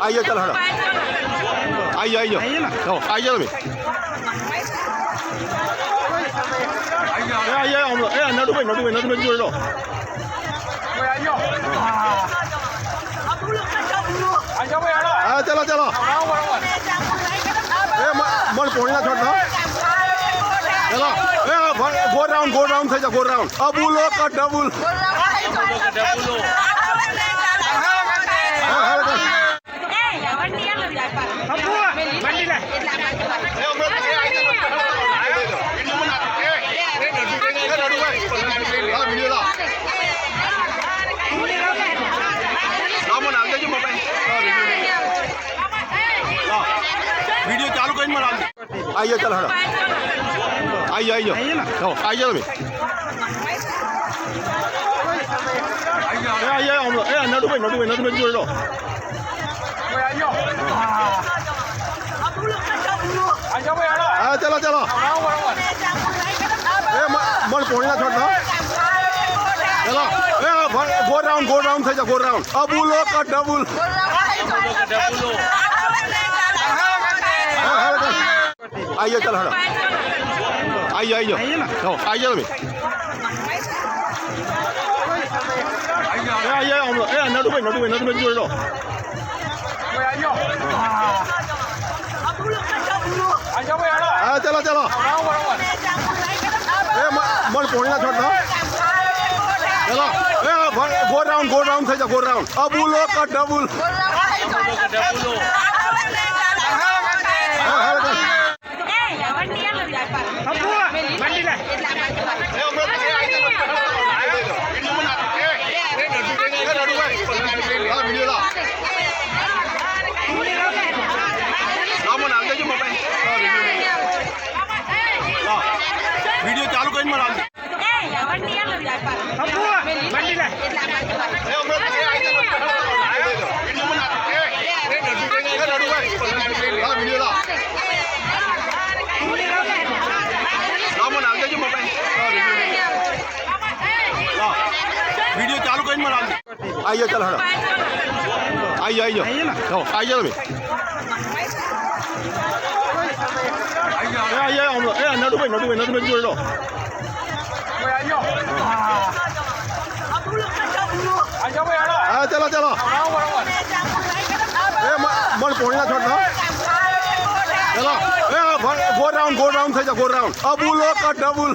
आइए चल हड़ा आइए आइए जाओ आइए તમે आइए हम लोग नटू भाई जोड़ लो हाँ चलो चलो मन पोणी ना छोड़ना चलो गो राउंड થઈ જા ગો રાઉન્ડ અબુલો કા ડબુલ वीडियो चालू કરીને મને આઈએ ચાલ હડા आइए आइए जाओ आइए તમે आइए हम लोग नटू भाई जोड़ लो हाँ चलो चलो मन पोणी ना छोड़ना चलो गो राउंड થઈ જા ગો રાઉન્ડ અબુલો કા ડબુલ आइए चल हड़ा आइए आइए जाओ आइए તમે आइए हम लोग नटू भाई जोड़ लो हाँ चलो चलो मन पोणी ना छोड़ना चलो गो राउंड થઈ જા ગો રાઉન્ડ અબુલો કા ડબુલ वीडियो चालू કરીને મને वीडियो चालू કરીને મને आइए चल हड़ा आइए आइए जाओ आइए તમે आइए हम लोग नटू भाई जोड़ लो हाँ चलो चलो मन पोणी ना छोड़ना चलो गो राउंड થઈ જા ગો રાઉન્ડ અબુલો કા ડબુલ